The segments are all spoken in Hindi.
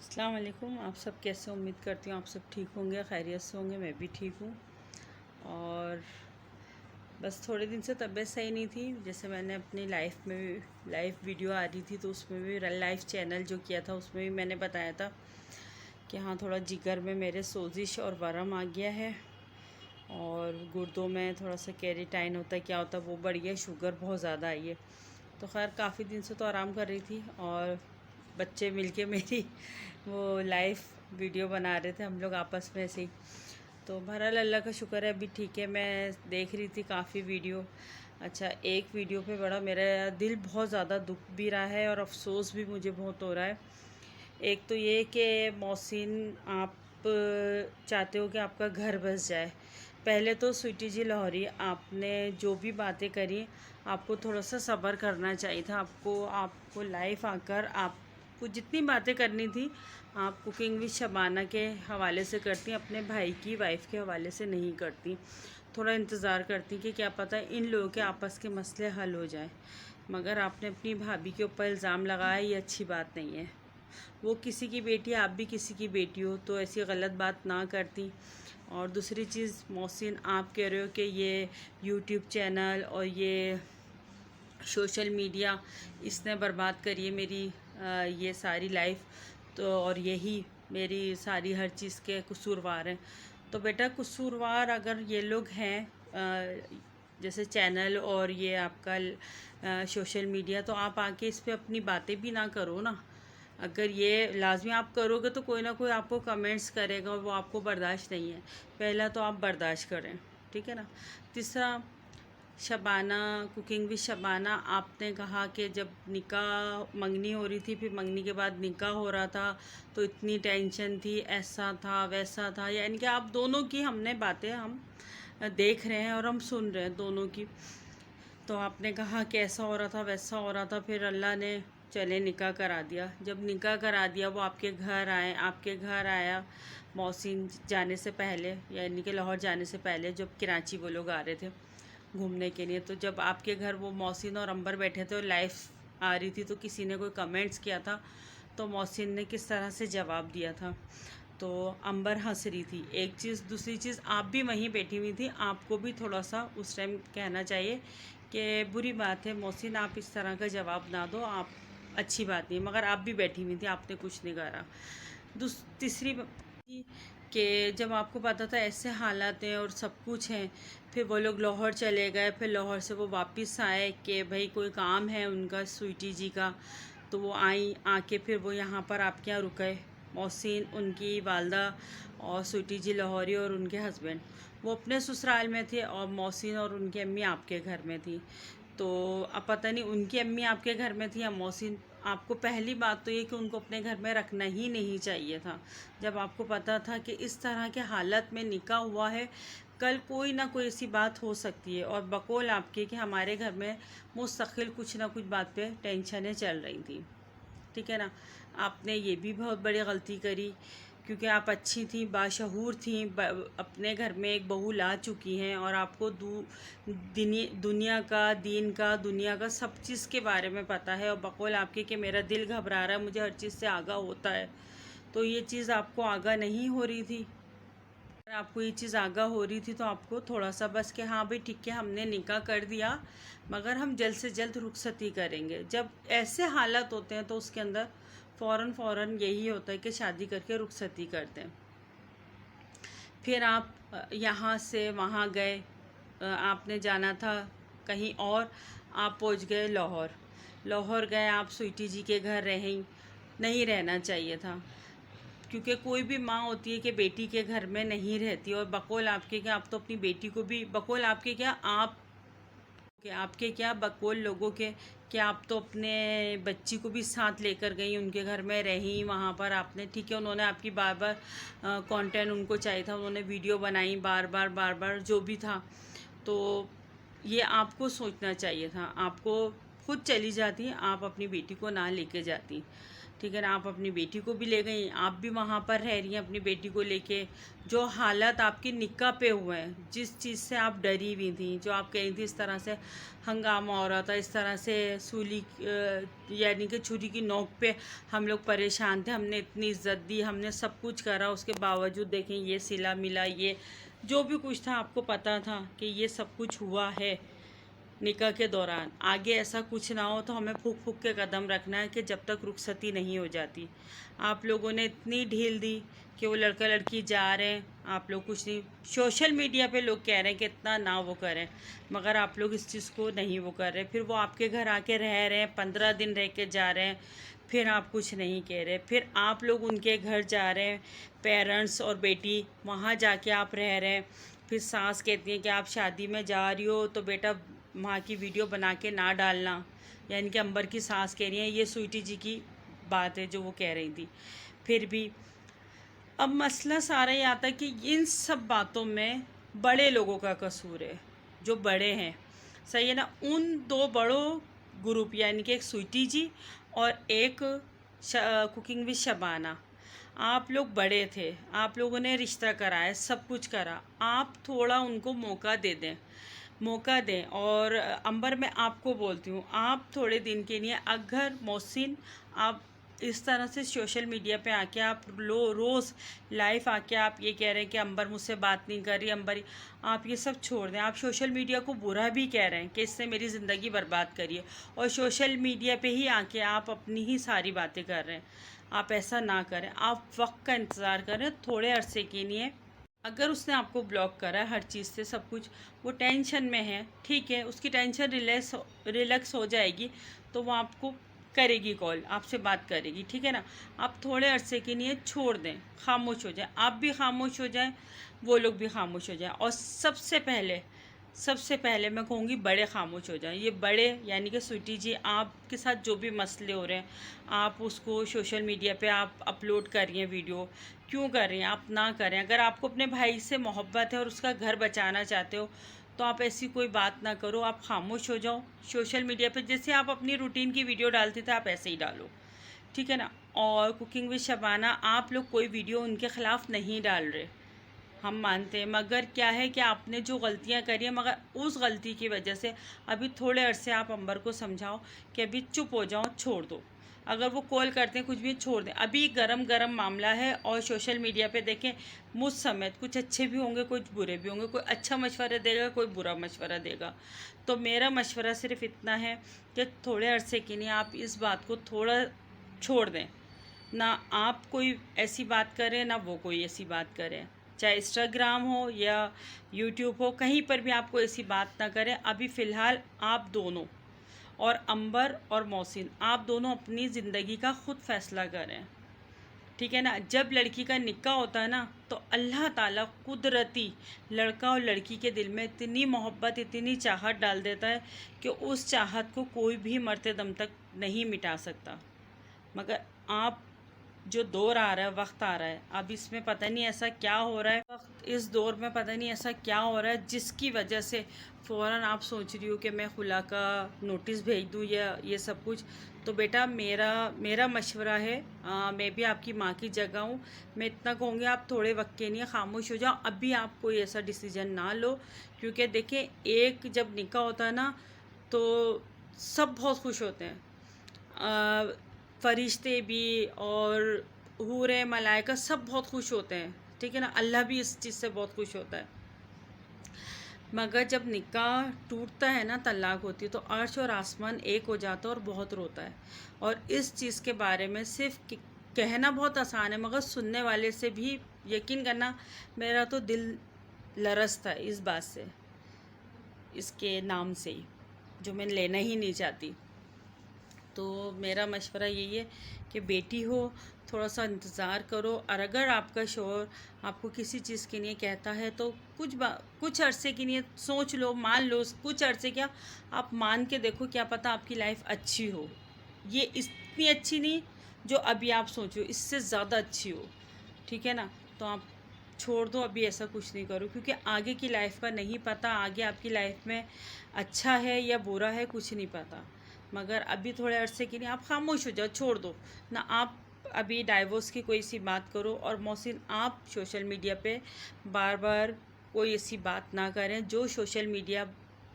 अस्सलाम वालेकुम। आप सब कैसे? उम्मीद करती हूँ आप सब ठीक होंगे, खैरियत से होंगे। मैं भी ठीक हूँ। और बस थोड़े दिन से तबीयत सही नहीं थी। जैसे मैंने अपनी लाइफ में भी लाइव वीडियो आ रही थी तो उसमें भी लाइव चैनल जो किया था उसमें भी मैंने बताया था कि हाँ, थोड़ा जिगर में मेरे सोजिश और वरम आ गया है और गुर्दों में थोड़ा सा केराटिन होता है, क्या होता है वो बढ़ गया, शुगर बहुत ज़्यादा आई है। तो खैर काफ़ी दिन से तो आराम कर रही थी और बच्चे मिलके मेरी वो लाइव वीडियो बना रहे थे, हम लोग आपस में ऐसे ही। तो बहरहाल अल्लाह का शुक्र है अभी ठीक है। मैं देख रही थी काफ़ी वीडियो। अच्छा, एक वीडियो पे बड़ा मेरा दिल बहुत ज़्यादा दुख भी रहा है और अफसोस भी मुझे बहुत हो रहा है। एक तो ये कि मोहसिन, आप चाहते हो कि आपका घर बस जाए। पहले तो स्वीटी जी लाहौरी, आपने जो भी बातें करी आपको थोड़ा सा सब्र करना चाहिए था। आपको लाइव आकर आपको जितनी बातें करनी थी आप कुकिंग विद शबाना के हवाले से करती, अपने भाई की वाइफ के हवाले से नहीं करती। थोड़ा इंतज़ार करती कि क्या पता इन लोगों के आपस के मसले हल हो जाए। मगर आपने अपनी भाभी के ऊपर इल्ज़ाम लगाया, ये अच्छी बात नहीं है। वो किसी की बेटी, आप भी किसी की बेटी हो, तो ऐसी गलत बात ना करती। और दूसरी चीज़, मोहसिन आप कह रहे हो कि ये यूट्यूब चैनल और ये सोशल मीडिया इसने बर्बाद करी है मेरी ये सारी लाइफ, तो और यही मेरी सारी हर चीज़ के कसूरवार हैं। तो बेटा, कसूरवार अगर ये लोग हैं जैसे चैनल और ये आपका सोशल मीडिया, तो आप आके इस पे अपनी बातें भी ना करो ना। अगर ये लाजमी आप करोगे तो कोई ना कोई आपको कमेंट्स करेगा और वो आपको बर्दाश्त नहीं है। पहला तो आप बर्दाश्त करें, ठीक है ना। तीसरा, शबाना, कुकिंग विद शबाना, आपने कहा कि जब निकाह मंगनी हो रही थी, फिर मंगनी के बाद निकाह हो रहा था तो इतनी टेंशन थी, ऐसा था वैसा था, यानी कि आप दोनों की हमने बातें हम देख रहे हैं और हम सुन रहे हैं दोनों की। तो आपने कहा कि ऐसा हो रहा था वैसा हो रहा था, फिर अल्लाह ने चले निकाह करा दिया। जब निकाह करा दिया, वो आपके घर आए, आपके घर आया मोहसिन जाने से पहले, यानी कि लाहौर जाने से पहले, जब कराची वो लोग आ रहे थे घूमने के लिए। तो जब आपके घर वो मोहसिन और अंबर बैठे थे और लाइव आ रही थी, तो किसी ने कोई कमेंट्स किया था तो मोहसिन ने किस तरह से जवाब दिया था। तो अंबर हंस रही थी, एक चीज़। दूसरी चीज़, आप भी वहीं बैठी हुई थी, आपको भी थोड़ा सा उस टाइम कहना चाहिए कि बुरी बात है मोहसिन, आप इस तरह का जवाब ना दो, आप अच्छी बात नहीं। मगर आप भी बैठी हुई थी, आपने कुछ नहीं करा। तीसरी कि जब आपको पता था ऐसे हालात हैं और सब कुछ हैं, फिर वो लोग लाहौर चले गए, फिर लाहौर से वो वापस आए कि भाई कोई काम है उनका स्वीटी जी का, तो वो आई, आके फिर वो यहाँ पर आपके यहाँ रुके। मोहसिन, उनकी वालदा और स्वीटी जी लाहौरी और उनके हस्बैंड वो अपने ससुराल में थे और मोहसिन और उनकी अम्मी आपके घर में थी। तो अब पता नहीं उनकी अम्मी आपके घर में थी या मोहसिन। आपको पहली बात तो ये कि उनको अपने घर में रखना ही नहीं चाहिए था। जब आपको पता था कि इस तरह के हालत में निकाह हुआ है, कल कोई ना कोई ऐसी बात हो सकती है, और बकौल आपके कि हमारे घर में मुस्तकिल कुछ ना कुछ बात पे टेंशनें चल रही थी, ठीक है ना। आपने ये भी बहुत बड़ी गलती करी, क्योंकि आप अच्छी थी, बाशऊर थी, अपने घर में एक बहू ला चुकी हैं और आपको दुनिया का, दीन का, दुनिया का सब चीज़ के बारे में पता है। और बकौल आपके कि मेरा दिल घबरा रहा है, मुझे हर चीज़ से आगाह होता है, तो ये चीज़ आपको आगाह नहीं हो रही थी। अगर आपको ये चीज़ आगाह हो रही थी तो आपको थोड़ा सा बस कि हाँ भाई ठीक है, हमने निकाह कर दिया, मगर हम जल्द से जल्द रुखसती करेंगे। जब ऐसे हालात होते हैं तो उसके अंदर फ़ौरन यही होता है कि शादी करके रुखसती करते हैं। फिर आप यहाँ से वहाँ गए, आपने जाना था कहीं और, आप पहुँच गए लाहौर। लाहौर गए आप, स्वीटी जी के घर रहें, नहीं रहना चाहिए था, क्योंकि कोई भी माँ होती है कि बेटी के घर में नहीं रहती। और बकौल आपके क्या, आप तो अपनी बेटी को भी, बकौल आपके क्या, आपके क्या, बकौल लोगों के क्या, आप तो अपने बच्ची को भी साथ लेकर गई, उनके घर में रही, वहाँ पर आपने, ठीक है, उन्होंने आपकी बार बार कंटेंट उनको चाहिए था, उन्होंने वीडियो बनाई बार बार जो भी था। तो ये आपको सोचना चाहिए था, आपको खुद चली जाती, आप अपनी बेटी को ना लेके जाती। ठीक है ना। आप अपनी बेटी को भी ले गई, आप भी वहाँ पर रह रही हैं अपनी बेटी को लेके। जो हालात आपके निकाह पे हुए हैं, जिस चीज़ से आप डरी हुई थी, जो आप कही थी इस तरह से हंगामा हो रहा था, इस तरह से सूली यानी कि छुरी की नोक पे हम लोग परेशान थे, हमने इतनी इज्जत दी, हमने सब कुछ करा, उसके बावजूद देखें ये सिला मिला, ये जो भी कुछ था आपको पता था कि ये सब कुछ हुआ है निकाह के दौरान। आगे ऐसा कुछ ना हो तो हमें फूक फूक के कदम रखना है कि जब तक रुखसती नहीं हो जाती। आप लोगों ने इतनी ढील दी कि वो लड़का लड़की जा रहे हैं, आप लोग कुछ नहीं। सोशल मीडिया पे लोग कह रहे हैं कि इतना ना वो करें, मगर आप लोग इस चीज़ को नहीं वो कर रहे। फिर वो आपके घर आके रह रहे हैं, 15 दिन रह के जा रहे हैं, फिर आप कुछ नहीं कह रहे। फिर आप लोग उनके घर जा रहे हैं, पेरेंट्स और बेटी, वहाँ जाके आप रह रहे हैं। फिर सास कहती है कि आप शादी में जा रही हो तो बेटा वहाँ की वीडियो बना के ना डालना, यानी कि अंबर की सास कह रही हैं, ये स्वीटी जी की बात है जो वो कह रही थी। फिर भी अब मसला सारा ये आता है कि इन सब बातों में बड़े लोगों का कसूर है, जो बड़े हैं, सही है ना। उन दो बड़ों ग्रुप, यानी कि एक स्वीटी जी और एक कुकिंग विद शबाना, आप लोग बड़े थे, आप लोगों ने रिश्ता कराया, सब कुछ करा, आप थोड़ा उनको मौका दे दें, मौका दें। और अंबर मैं आपको बोलती हूँ, आप थोड़े दिन के लिए अगर मोहसिन आप इस तरह से सोशल मीडिया पे आके आप रोज़ लाइव आके आप ये कह रहे हैं कि अंबर मुझसे बात नहीं कर रही, अंबर, आप ये सब छोड़ दें। आप सोशल मीडिया को बुरा भी कह रहे हैं कि इससे मेरी ज़िंदगी बर्बाद करिए, और सोशल मीडिया पे ही आके आप अपनी ही सारी बातें कर रहे हैं। आप ऐसा ना करें, आप वक्त का इंतज़ार करें थोड़े अरसे के लिए। अगर उसने आपको ब्लॉक करा है हर चीज़ से, सब कुछ, वो टेंशन में है, ठीक है, उसकी टेंशन रिलैक्स हो जाएगी तो वो आपको करेगी कॉल, आपसे बात करेगी, ठीक है ना। आप थोड़े अरसे के लिए छोड़ दें, खामोश हो जाए, आप भी खामोश हो जाएं, वो लोग भी खामोश हो जाएं। और सबसे पहले मैं कहूँगी बड़े खामोश हो जाएं। ये बड़े यानी कि स्वीटी जी, आपके साथ जो भी मसले हो रहे हैं, आप उसको सोशल मीडिया पे आप अपलोड कर रही हैं वीडियो, क्यों कर रही हैं? आप ना करें। अगर आपको अपने भाई से मोहब्बत है और उसका घर बचाना चाहते हो तो आप ऐसी कोई बात ना करो, आप खामोश हो जाओ। सोशल मीडिया पे जैसे आप अपनी रूटीन की वीडियो डालते थे आप ऐसे ही डालो, ठीक है ना। और कुकिंग विद शबाना, आप लोग कोई वीडियो उनके ख़िलाफ़ नहीं डाल रहे, हम मानते हैं, मगर क्या है कि आपने जो गलतियां करी हैं, मगर उस गलती की वजह से अभी थोड़े अरसे आप अंबर को समझाओ कि अभी चुप हो जाओ, छोड़ दो। अगर वो कॉल करते हैं कुछ भी, छोड़ दें, अभी गरम गरम मामला है। और सोशल मीडिया पे देखें, मुझ समेत कुछ अच्छे भी होंगे, कुछ बुरे भी होंगे, कोई अच्छा मशवरा देगा, कोई बुरा मशवरा देगा। तो मेरा मशवरा सिर्फ इतना है कि थोड़े अरसे के लिए आप इस बात को थोड़ा छोड़ दें, ना आप कोई ऐसी बात करें ना वो कोई ऐसी बात करें, चाहे इंस्टाग्राम हो या यूट्यूब हो, कहीं पर भी आपको ऐसी बात ना करें। अभी फ़िलहाल आप दोनों, और अंबर और मोहसिन, आप दोनों अपनी ज़िंदगी का ख़ुद फ़ैसला करें, ठीक है ना। जब लड़की का निकाह होता है ना तो अल्लाह ताला कुदरती लड़का और लड़की के दिल में इतनी मोहब्बत, इतनी चाहत डाल देता है कि उस चाहत को कोई भी मरते दम तक नहीं मिटा सकता। मगर आप जो दौर आ रहा है, वक्त आ रहा है, अब इसमें पता नहीं ऐसा क्या हो रहा है, वक्त इस दौर में पता नहीं ऐसा क्या हो रहा है जिसकी वजह से फ़ौरन आप सोच रही हो कि मैं खुला का नोटिस भेज दूँ या ये सब कुछ। तो बेटा मेरा मशवरा है, मैं भी आपकी माँ की जगह हूँ, मैं इतना कहूँगी आप थोड़े वक्त के लिए खामोश हो जाओ। अभी आप कोई ऐसा डिसीज़न ना लो, क्योंकि देखें, एक जब निकाह होता है ना तो सब बहुत खुश होते हैं, फरिश्ते भी और हूरे मलाइका सब बहुत खुश होते हैं, ठीक है ना। अल्लाह भी इस चीज़ से बहुत खुश होता है। मगर जब निकाह टूटता है ना, तलाक होती है, तो अर्श और आसमान एक हो जाता है और बहुत रोता है। और इस चीज़ के बारे में सिर्फ कहना बहुत आसान है, मगर सुनने वाले से भी यकीन करना, मेरा तो दिल लरसता है इस बात से, इसके नाम से ही, जो मैं लेना ही नहीं चाहती। तो मेरा मशवरा यही है कि बेटी हो, थोड़ा सा इंतज़ार करो। और अगर आपका शौहर आपको किसी चीज़ के लिए कहता है तो कुछ अरसे के लिए सोच लो, मान लो, कुछ अरसे क्या, आप मान के देखो, क्या पता आपकी लाइफ अच्छी हो, ये इतनी अच्छी नहीं जो अभी आप सोचो, इससे ज़्यादा अच्छी हो, ठीक है ना। तो आप छोड़ दो, अभी ऐसा कुछ नहीं करो, क्योंकि आगे की लाइफ का नहीं पता, आगे आपकी लाइफ में अच्छा है या बुरा है, कुछ नहीं पता। मगर अभी थोड़े अरसे के लिए आप खामोश हो जाओ, छोड़ दो ना, आप अभी डाइवोर्स की कोई सी बात करो। और मोहसिन, आप सोशल मीडिया पे बार बार कोई ऐसी बात ना करें जो सोशल मीडिया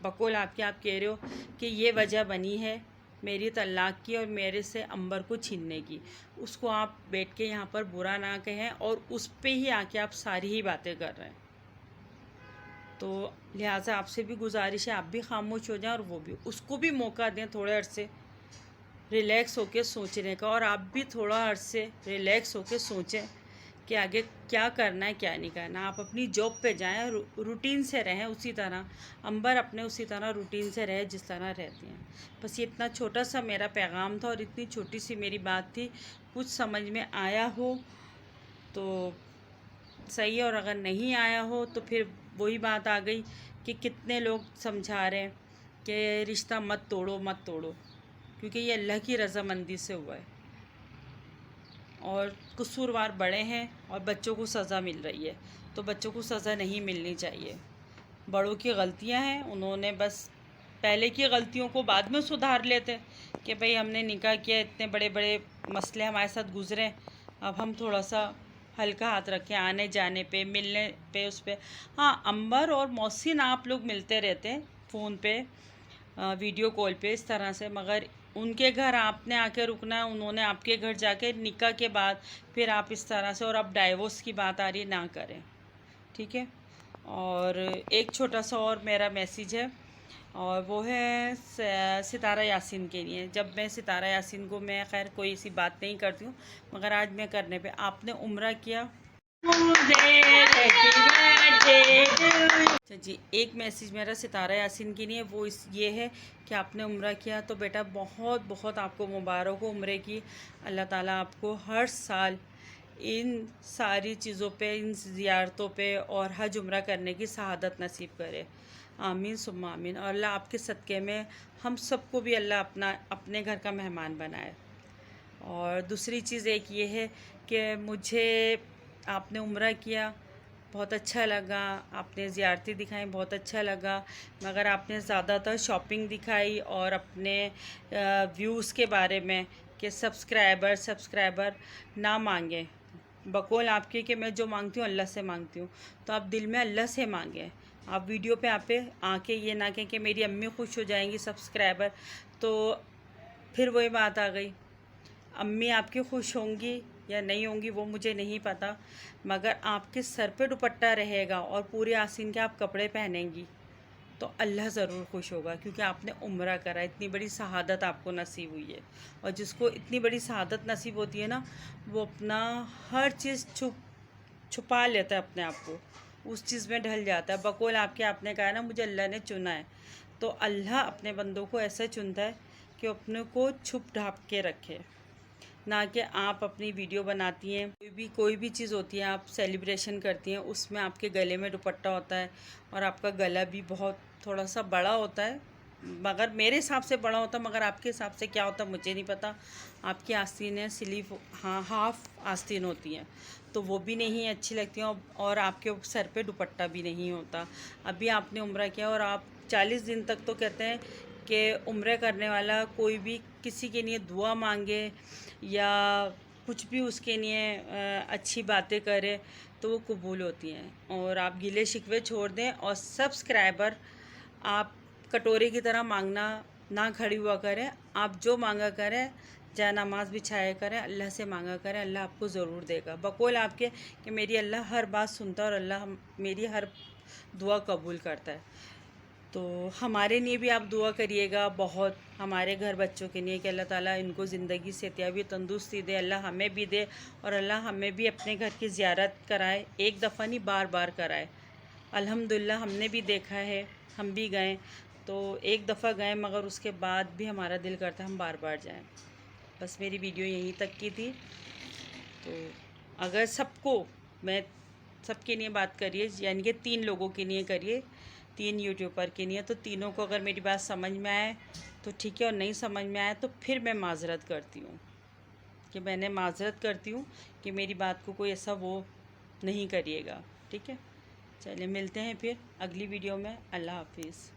बकौल आपके आप कह रहे हो कि ये वजह बनी है मेरी तलाक़ की और मेरे से अंबर को छीनने की। उसको आप बैठ के यहाँ पर बुरा ना कहें और उस पे ही आके आप सारी ही बातें कर रहे हैं। तो लिहाजा आपसे भी गुजारिश है, आप भी खामोश हो जाएं और वो भी, उसको भी मौका दें थोड़े अरसे रिलैक्स होके सोचने का। और आप भी थोड़ा अरसे रिलैक्स होके सोचें कि आगे क्या करना है क्या नहीं करना। आप अपनी जॉब पे जाएं, रूटीन से रहें उसी तरह, अंबर अपने उसी तरह रूटीन से रहे जिस तरह रहती हैं। बस ये इतना छोटा सा मेरा पैगाम था और इतनी छोटी सी मेरी बात थी। कुछ समझ में आया हो तो सही है, और अगर नहीं आया हो तो फिर वही बात आ गई कि कितने लोग समझा रहे हैं कि रिश्ता मत तोड़ो मत तोड़ो, क्योंकि ये अल्लाह की रज़ामंदी से हुआ है और कसूरवार बड़े हैं और बच्चों को सज़ा मिल रही है। तो बच्चों को सज़ा नहीं मिलनी चाहिए। बड़ों की गलतियां हैं, उन्होंने बस पहले की गलतियों को बाद में सुधार लेते कि भाई हमने निकाह किया, इतने बड़े बड़े मसले हमारे साथ गुजरे, अब हम थोड़ा सा हल्का हाथ रखें आने जाने पे, मिलने पे, उस पे। हाँ, अंबर और मोहसिन आप लोग मिलते रहते हैं फ़ोन पे, वीडियो कॉल पे, इस तरह से, मगर उनके घर आपने आके रुकना है, उन्होंने आपके घर जाके निकाह के बाद फिर आप इस तरह से, और अब डाइवोर्स की बात आ रही, ना करें, ठीक है। और एक छोटा सा और मेरा मैसेज है, और वो है सितारा यासीन के लिए। जब मैं सितारा यासीन को, मैं खैर कोई ऐसी बात नहीं करती हूँ, मगर आज मैं करने पे, आपने उम्रा किया। अच्छा जी, एक मैसेज मेरा सितारा यासीन के लिए, वो ये है कि आपने उम्रा किया तो बेटा बहुत बहुत आपको मुबारक हो उम्रे की। अल्लाह ताला आपको हर साल इन सारी चीज़ों पे, इन ज़ियारतों पे और हज उम्रा करने की शहादत नसीब करे। आमीन सुम्मा आमीन। और अल्लाह आपके सदक़े में हम सबको भी अल्लाह अपने घर का मेहमान बनाए। और दूसरी चीज़ एक ये है कि मुझे आपने उम्रा किया, बहुत अच्छा लगा, आपने ज़ियारतें दिखाई, बहुत अच्छा लगा, मगर आपने ज़्यादातर शॉपिंग दिखाई और अपने व्यूज़ के बारे में कि सब्सक्राइबर ना मांगे। बकौल आपके कि मैं जो मांगती हूँ अल्लाह से मांगती हूँ, तो आप दिल में अल्लाह से मांगें। आप वीडियो पे आके ये ना कहें कि मेरी अम्मी खुश हो जाएंगी सब्सक्राइबर, तो फिर वही बात आ गई। अम्मी आपकी खुश होंगी या नहीं होंगी वो मुझे नहीं पता, मगर आपके सर पे दुपट्टा रहेगा और पूरे आसीन के आप कपड़े पहनेंगी तो अल्लाह ज़रूर खुश होगा, क्योंकि आपने उम्रा करा, इतनी बड़ी शहादत आपको नसीब हुई है। और जिसको इतनी बड़ी शहादत नसीब होती है ना, वो अपना हर चीज़ छुपा लेता है अपने आप को, उस चीज़ में ढल जाता है। बकौल आपने कहा ना, मुझे अल्लाह ने चुना है, तो अल्लाह अपने बंदों को ऐसा चुनता है कि अपने को छुप ढाप के रखे, ना कि आप अपनी वीडियो बनाती हैं, कोई भी चीज़ होती है, आप सेलिब्रेशन करती हैं, उसमें आपके गले में दुपट्टा होता है और आपका गला भी बहुत थोड़ा सा बड़ा होता है, मगर मेरे हिसाब से बड़ा होता है, मगर आपके हिसाब से क्या होता है मुझे नहीं पता। आपकी आस्तीनें स्लीव, हाँ, हाफ आस्तीन होती हैं, तो वो भी नहीं अच्छी लगती हैं, और आपके सर पे दुपट्टा भी नहीं होता। अभी आपने उम्रा किया और आप 40 दिन तक, तो कहते हैं कि उम्रे करने वाला कोई भी किसी के लिए दुआ मांगे या कुछ भी उसके लिए अच्छी बातें करे तो वो कबूल होती हैं। और आप गिले शिकवे छोड़ दें, और सब्सक्राइबर आप कटोरे की तरह मांगना ना खड़ी हुआ करें। आप जो मांगा करें, जा नमाज बिछाया करें, अल्लाह से मांगा करें, अल्लाह आपको ज़रूर देगा। बकौल आपके कि मेरी अल्लाह हर बात सुनता है और अल्लाह मेरी हर दुआ कबूल करता है। तो हमारे लिए भी आप दुआ करिएगा बहुत, हमारे घर बच्चों के लिए, कि अल्लाह ताला इनको ज़िंदगी सेहतयाबी तंदुरुस्ती दे, अल्लाह हमें भी दे, और अल्लाह हमें भी अपने घर की ज़ियारत कराए, एक दफ़ा नहीं बार बार कराए। अल्हम्दुलिल्लाह हमने भी देखा है, हम भी गए, तो एक दफ़ा गए, मगर उसके बाद भी हमारा दिल करता है हम बार बार जाएँ। बस मेरी वीडियो यहीं तक की थी। तो अगर मैं सबके लिए बात करिए, यानी कि 3 लोगों के लिए करिए, 3 यूट्यूबर के लिए, तो तीनों को अगर मेरी बात समझ में आए तो ठीक है, और नहीं समझ में आए तो फिर मैं माज़रत करती हूँ, कि मैंने माज़रत करती हूँ कि मेरी बात को कोई ऐसा वो नहीं करिएगा, ठीक है। चलिए मिलते हैं फिर अगली वीडियो में। अल्लाह हाफिज़।